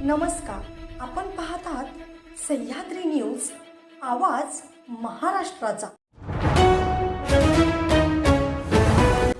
नमस्कार, आपण पाहत आहात सह्याद्री न्यूज, आवाज महाराष्ट्राचा।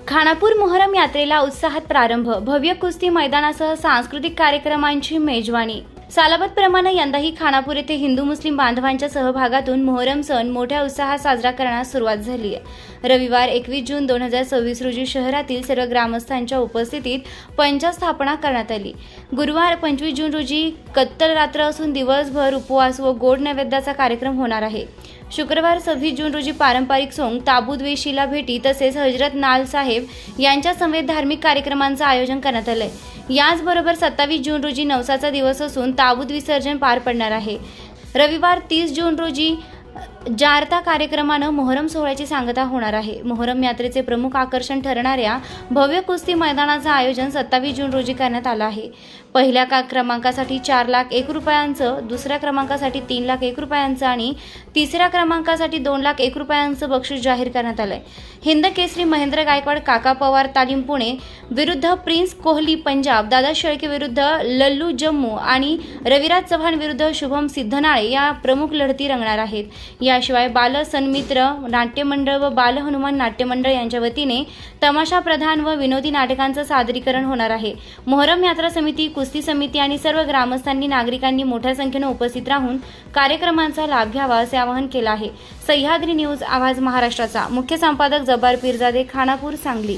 खानापूर मोहरम यात्रेला उत्साहात प्रारंभ। भव्य कुस्ती मैदानासह सांस्कृतिक कार्यक्रमांची मेजवानी। सालाबादप्रमाणे यंदाही खानापूर येथे हिंदू मुस्लिम बांधवांच्या सहभागातून मोहरम सण मोठ्या उत्साहात साजरा करण्यास सुरुवात झाली आहे। रविवार 21 जून 2026 रोजी शहरातील सर्व ग्रामस्थांच्या उपस्थितीत पंच स्थापना करण्यात आली। गुरुवार 25 जून रोजी कत्तल रात्र असून दिवसभर उपवास व गोड नैवेद्याचा कार्यक्रम होणार आहे। शुक्रवार 26 जून रोजी पारंपरिक सोंग, ताबूत वे शिला भेटी तसेच हजरत नाल साहेब यांच्या समेत धार्मिक कार्यक्रमांचं आयोजन करण्यात आलंय। याचबरोबर 27 जून रोजी नवसाचा दिवस असून ताबूत विसर्जन पार पडणार आहे। रविवार 30 जून रोजी जारता कार्यक्रमानं मोहरम सोहळ्याची सांगता होणार आहे। मोहरम यात्रेचे प्रमुख आकर्षण ठरणाऱ्या भव्य कुस्ती मैदानाचं आयोजन 27 जून रोजी करण्यात आलं आहे। पहिल्या क्रमांकासाठी 4,01,000 रुपयांचं, दुसऱ्या क्रमांकासाठी 3,01,000 रुपयांचं आणि तिसऱ्या क्रमांकासाठी 2,01,000 रुपयांचं बक्षीस जाहीर करण्यात आलंय। हिंद केसरी महेंद्र गायकवाड काका पवार तालीम पुणे विरुद्ध प्रिन्स कोहली पंजाब, दादा शेळके विरुद्ध लल्लू जम्मू आणि रविराज चव्हाण विरुद्ध शुभम सिद्धनाळे या प्रमुख लढती रंगणार आहेत। याशिवाय बाल सन्मित्र नाट्यमंडळ व बाल हनुमान नाट्यमंडळ यांच्या वतीने तमाशा प्रधान व विनोदी नाटकांचं सादरीकरण होणार आहे। मोहरम यात्रा समिती, कुस्ती समिती आणि सर्व ग्रामस्थांनी नागरिकांनी मोठ्या संख्येने उपस्थित राहून कार्यक्रमांचा लाभ घ्यावा असे आवाहन केलं आहे। सह्याद्री न्यूज, आवाज महाराष्ट्राचा। मुख्य संपादक जब्बार पीरजादे, खानापूर, सांगली।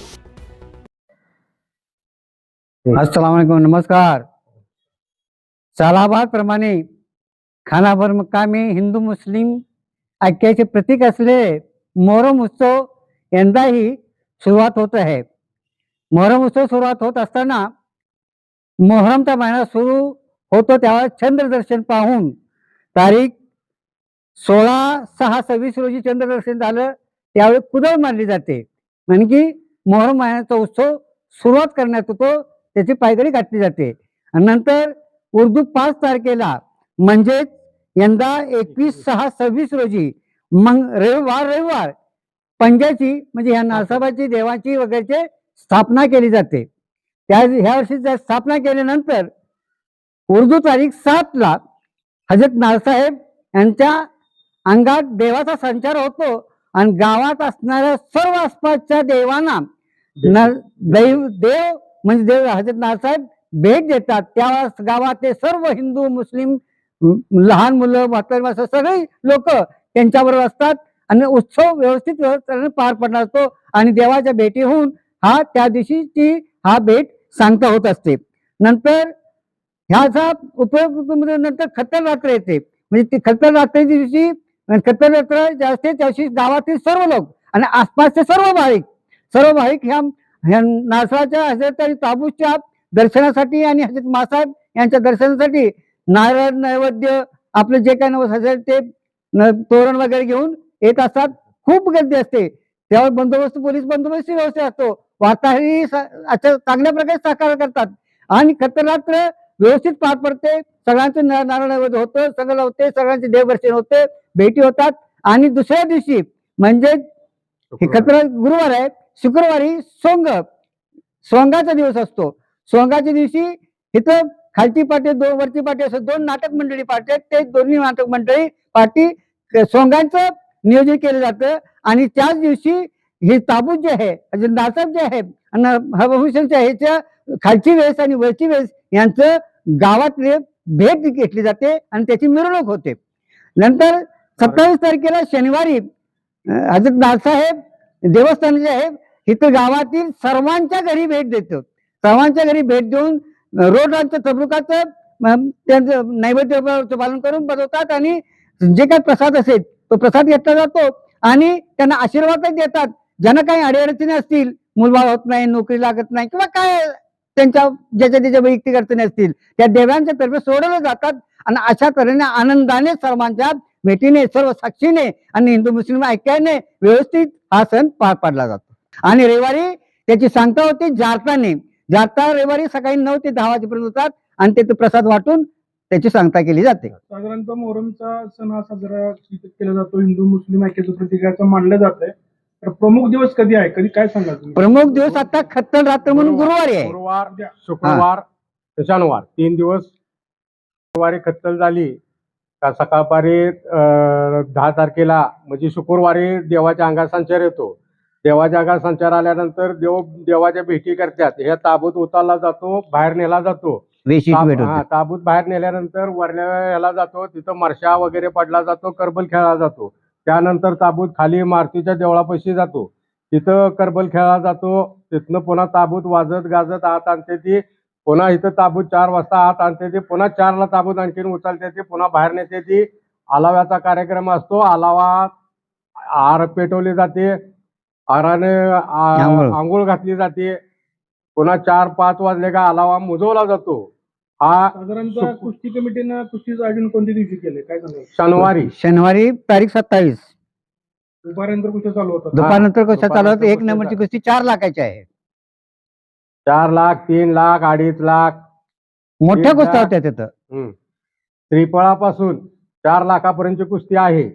अस्सलाम वालेकुम, नमस्कार। सालाबाद प्रमाणे खानापूर मुक्कामी हिंदू मुस्लिम ऐक्याचे प्रतीक असलेले मोहरम उत्सव यंदाही सुरुवात होत आहे। मोहरम उत्सव सुरुवात होत असताना मोहरमचा महिना सुरू होतो तेव्हा चंद्रदर्शन पाहून तारीख 16/6/26 रोजी चंद्रदर्शन झालं त्यावेळी कुदळ मारली जाते, म्हणजे मोहरम महिन्याचा उत्सव सुरुवात करण्यात येतो, त्याची पायघडी घातली जाते। आणि नंतर उर्दू 5 तारखेला म्हणजेच यंदा 21/6/26 रोजी रविवार पंजाची म्हणजे ह्या नासाबाची देवाची वगैरेची स्थापना केली जाते। ह्या वर्षी स्थापना केल्यानंतर उर्दू तारीख 7ला हजरत नालसाहेब यांच्या अंगात देवाचा संचार होतो आणि गावात असणाऱ्या सर्व आसपासच्या देवांना देव म्हणजे देव हजरत नालसाहेब भेट देतात। त्या गावातले सर्व हिंदू मुस्लिम लहान मुलं म्हातारी सगळे लोक त्यांच्याबरोबर असतात आणि उत्सव व्यवस्थित पार पडणार असतो आणि देवाच्या भेटी होऊन त्या दिवशीची भेट सांगता होत असते। नंतर ह्याचा उपयोग नंतर खत्तल रात्र येते, म्हणजे ती खत्तल रात्रीच्या दिवशी खत्तल रात्र जास्त त्याशी गावातील सर्व लोक आणि आसपासचे सर्व भाविक ह्या नासाच्या हजरत आणि ताबूतच्या दर्शनासाठी आणि हजरत मासाहेब यांच्या दर्शनासाठी नारळ नैवेद्य आपले जे काही नवस असेल ते तोरण वगैरे घेऊन येत असतात। खूप गर्दी असते, त्यावर बंदोबस्त, पोलीस बंदोबस्ती व्यवस्था असतो, वार्ताहरी चांगल्या प्रकारे सहकार्य करतात आणि खतरनाक व्यवस्थित पार पडते। सगळ्यांचं नारळ नैवेद्य होतं, सगळं होते, सगळ्यांचे देवदर्शन होते, भेटी होतात। आणि दुसऱ्या दिवशी म्हणजे गुरुवार आहे, शुक्रवारी सोंगाचा दिवस असतो। सोंगाच्या दिवशी इथं खालची पार्टी वरची पार्टी असं 2 नाटक मंडळी पार्टी आहेत, ते दोन्ही नाटक मंडळी पार्टी सोंगांचं नियोजन केलं जातं। आणि त्याच दिवशी हे ताबूत जे आहे नासाहेब जे आहे आणि ह्याच्या खालची वेस आणि वरची वेस यांचं गावातले भेट घेतली जाते आणि त्याची मिरवणूक होते। नंतर 27 तारखेला शनिवारी हजरत नालसाहेब देवस्थान जे आहे इथं गावातील सर्वांच्या घरी भेट देतो। सर्वांच्या घरी भेट देऊन रोडांचं तबरुकाचं त्यांचं नैवेद्याचं पालन करून बनवतात आणि जे काही प्रसाद असेल तो प्रसाद घेतला जातो आणि त्यांना आशीर्वाद देतात। ज्यांना काही अडीअडचणी असतील, मुलबाळ होत नाही, नोकरी लागत नाही किंवा काय त्यांच्या ज्याच्या वैयक्तिक अडचणी असतील त्या देवांच्या तर्फे सोडवल्या जातात। आणि अशा तऱ्हेने आनंदाने सर्वांच्या भेटीने, सर्व साक्षीने आणि हिंदू मुस्लिम ऐक्याने व्यवस्थित हा सण पार पाडला जातो। आणि रविवारी त्याची सांगता होती जारता रविवारी सकाळी 9 ते 10 वाजेपर्यंत होतात आणि तिथे प्रसाद वाटून त्याची सांगता केली जाते। साधारणतः मोहरमचा सण हा साजरा केला जातो, हिंदू मुस्लिम ऐक्याचं प्रतीक मानलं जातंय। तर प्रमुख दिवस कधी आहे, कधी काय सांगा तुम्ही? प्रमुख दिवस आता खत्तल रात्र म्हणून गुरुवारी आहे। गुरुवार, शुक्रवार, शनिवार 3 दिवस शुक्रवारी खत्तल झाली का सकाळपारी 10 तारखेला म्हणजे शुक्रवारी देवाच्या अंगात संचार येतो. देवाच्या अंगात संचार आल्यानंतर देवाच्या भेटी करतात. ह्या ताबूत उचलला जातो, बाहेर नेला जातो. ताबूत बाहेर नेल्यानंतर वरल्या ह्याला जातो, तिथं मरशा वगैरे पडला जातो, करबल खेळला जातो. त्यानंतर ताबूत खाली मारुतीच्या देवळापाशी जातो, तिथं करबल खेळला जातो. तिथनं पुन्हा ताबूत वाजत गाजत आत आणते ती. पुन्हा इथं ताबूत 4 वाजता आत आणते ती. पुन्हा 4ला ताबूत आणखीन उचलते ती, पुन्हा बाहेर नेते ती. आलाव्याचा कार्यक्रम असतो. आलावा आर पेटवली जाते, आराने आंघोळ घातली जाते. पुन्हा 4-5 वाजले का आलावा मुजवला जातो. हा साधारणतः कुस्ती कमिटीनं कुस्तीचं आयोजन कोणत्या दिवशी केले काय सांगाल? शनिवारी तारीख 27. दुपारनंतर कुस्त्या चालू होतात. दुपारनंतर कशा चालू होत? 1 नंबरची कुस्ती 4 लाखाची आहे. 4 लाख, 3 लाख, 2.5 लाख मोठ्या कुस्त्या होत्या तिथं. त्रिफळापासून 4 लाखापर्यंतची कुस्ती आहे.